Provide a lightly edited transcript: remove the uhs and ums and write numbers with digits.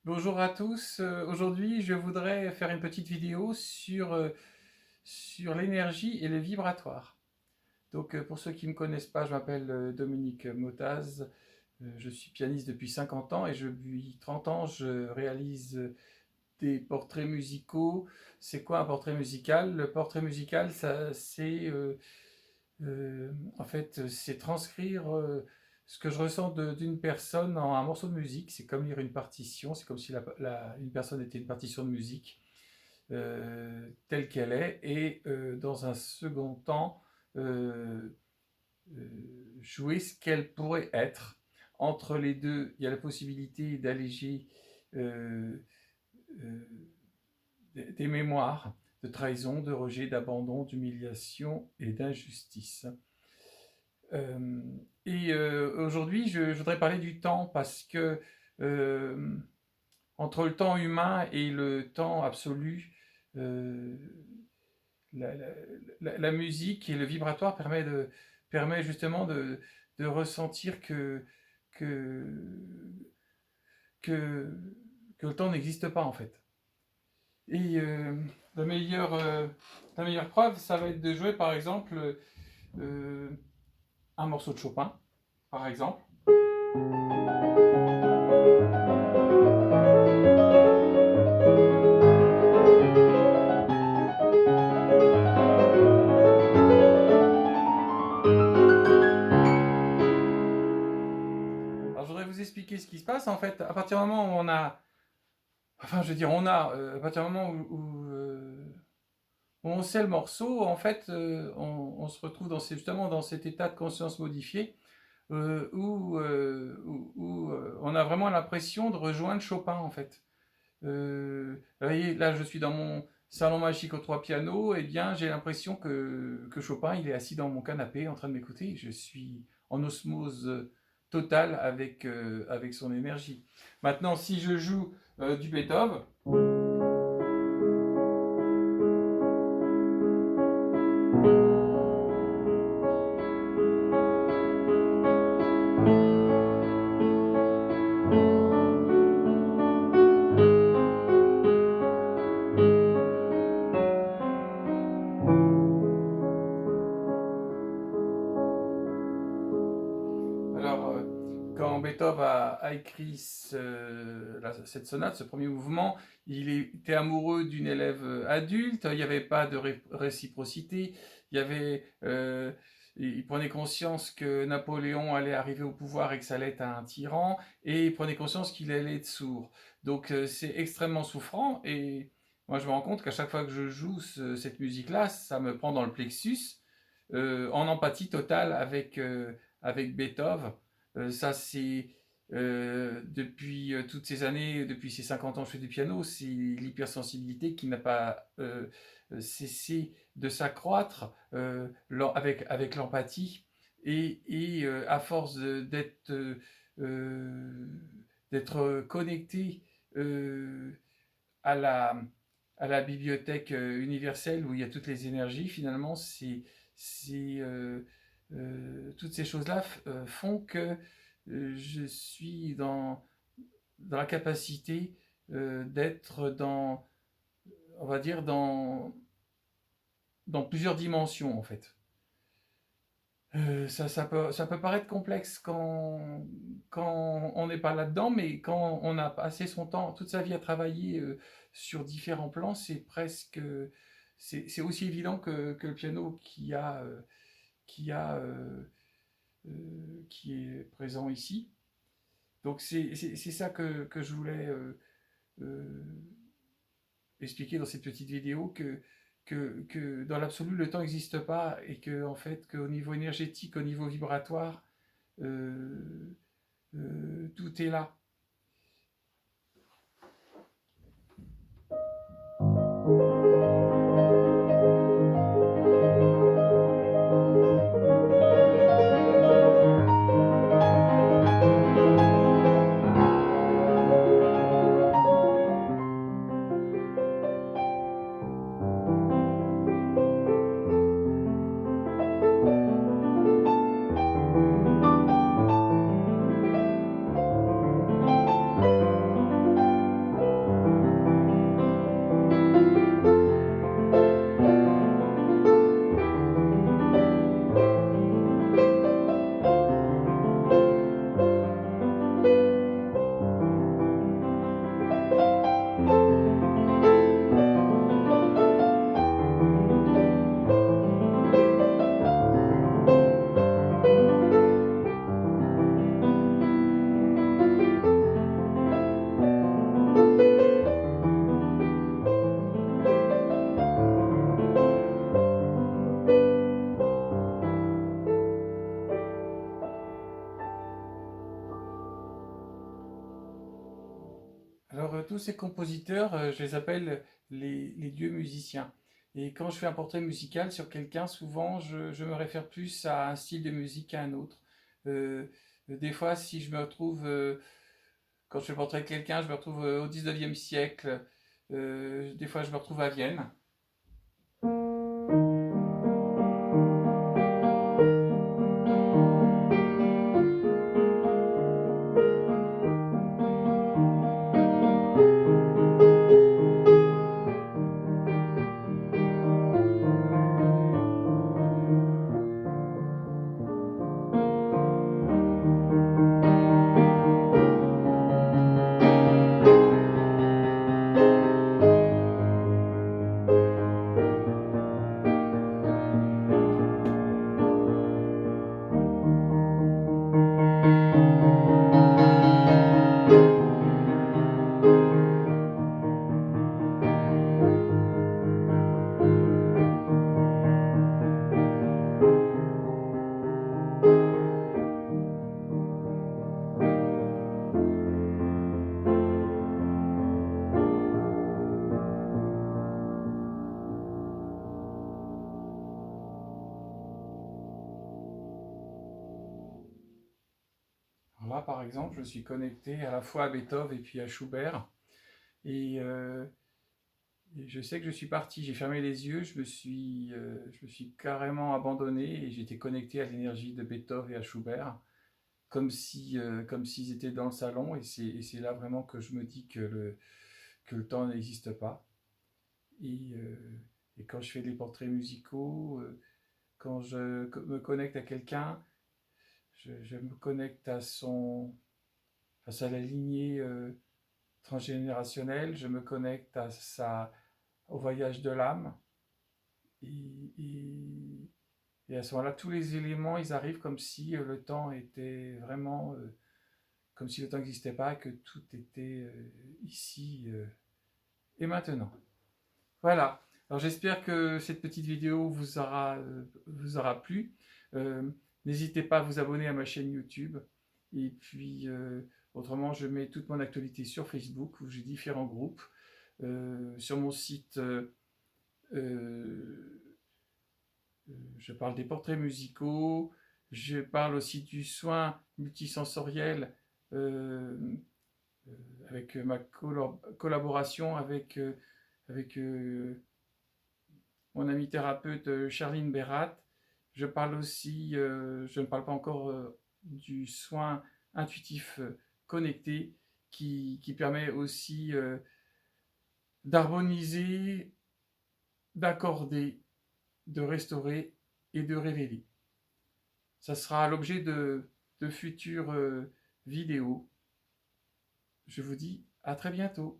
Bonjour à tous. Aujourd'hui, je voudrais faire une petite vidéo sur l'énergie et le vibratoire. Donc, pour ceux qui ne me connaissent pas, je m'appelle Dominique Motaz. Je suis pianiste depuis 50 ans et depuis 30 ans, je réalise des portraits musicaux. C'est quoi un portrait musical? Le portrait musical, en fait, c'est transcrire ce que je ressens d'une personne en un morceau de musique. C'est comme lire une partition, c'est comme si une personne était une partition de musique telle qu'elle est. Et dans un second temps, euh, jouer ce qu'elle pourrait être. Entre les deux, il y a la possibilité d'alléger euh, euh, des mémoires de trahison, de rejet, d'abandon, d'humiliation et d'injustice. Euh, Aujourd'hui, je voudrais parler du temps parce que euh, entre le temps humain et le temps absolu, euh, la, la- la musique et le vibratoire permet justement de ressentir que, que, que le temps n'existe pas en fait. Et la meilleure, euh, la meilleure preuve, ça va être de jouer par exemple euh, un morceau de Chopin, par exemple. Alors, je voudrais vous expliquer ce qui se passe. En fait, à partir du moment où on a, enfin, je veux dire, à partir du moment où on sait le morceau, en fait, on se retrouve justement dans cet état de conscience modifié où on a vraiment l'impression de rejoindre Chopin, en fait. Vous voyez, là, je suis dans mon salon magique aux trois pianos, et bien, j'ai l'impression que Chopin, il est assis dans mon canapé en train de m'écouter. Je suis en osmose totale avec son énergie. Maintenant, si je joue du Beethoven, alors quand Beethoven a écrit cette sonate, ce premier mouvement, il était amoureux d'une élève adulte, il n'y avait pas de réciprocité, il y avait, il prenait conscience que Napoléon allait arriver au pouvoir et que ça allait être un tyran, et il prenait conscience qu'il allait être sourd. Donc c'est extrêmement souffrant, et moi je me rends compte qu'à chaque fois que je joue cette musique-là, ça me prend dans le plexus, en empathie totale avec Beethoven. Ça, c'est depuis toutes ces années, depuis ces 50 ans que je fais du piano, c'est l'hypersensibilité qui n'a pas cessé de s'accroître avec l'empathie. À force euh, d'être connecté euh, à à la bibliothèque universelle où il y a toutes les énergies, finalement, toutes ces choses-là font que je suis dans la capacité d'être on va dire, dans plusieurs dimensions, en fait. Ça peut paraître complexe quand on n'est pas là-dedans, mais quand on a passé son temps, toute sa vie à travailler sur différents plans, c'est aussi évident que le piano qui a, qui est présent ici. Donc c'est ça que je voulais euh, expliquer dans cette petite vidéo que dans l'absolu le temps n'existe pas et que en fait qu'au niveau énergétique, au niveau vibratoire, euh, tout est là. Alors, tous ces compositeurs, je les appelle les dieux musiciens. Et quand je fais un portrait musical sur quelqu'un, souvent, je me réfère plus à un style de musique qu'à un autre. Des fois, si je me retrouve, quand je fais le portrait de quelqu'un, je me retrouve au 19e siècle. Des fois, je me retrouve à Vienne. Alors là, par exemple, je suis connecté à la fois à Beethoven et puis à Schubert. Et, et je sais que je suis parti, j'ai fermé les yeux, je me suis carrément abandonné et j'étais connecté à l'énergie de Beethoven et à Schubert, comme si, comme s'ils étaient dans le salon. Et c'est là vraiment que je me dis que le temps n'existe pas. Et, et quand je fais des portraits musicaux, quand me connecte à quelqu'un, je me connecte à à la lignée transgénérationnelle, je me connecte au voyage de l'âme. Et, et- et à ce moment-là, tous les éléments, ils arrivent comme si le temps était vraiment, comme si le temps n'existait pas, que tout était ici et maintenant. Voilà. Alors j'espère que cette petite vidéo vous aura plu. Euh, N'hésitez pas à vous abonner à ma chaîne YouTube. Et puis, autrement, je mets toute mon actualité sur Facebook, où j'ai différents groupes. Sur mon site, euh, je parle des portraits musicaux, je parle aussi du soin multisensoriel euh, avec ma collaboration avec mon ami thérapeute Charline Berrat. Je parle aussi, je ne parle pas encore du soin intuitif connecté qui permet aussi d'harmoniser, d'accorder, de restaurer et de révéler. Ça sera l'objet de futures vidéos. Je vous dis à très bientôt.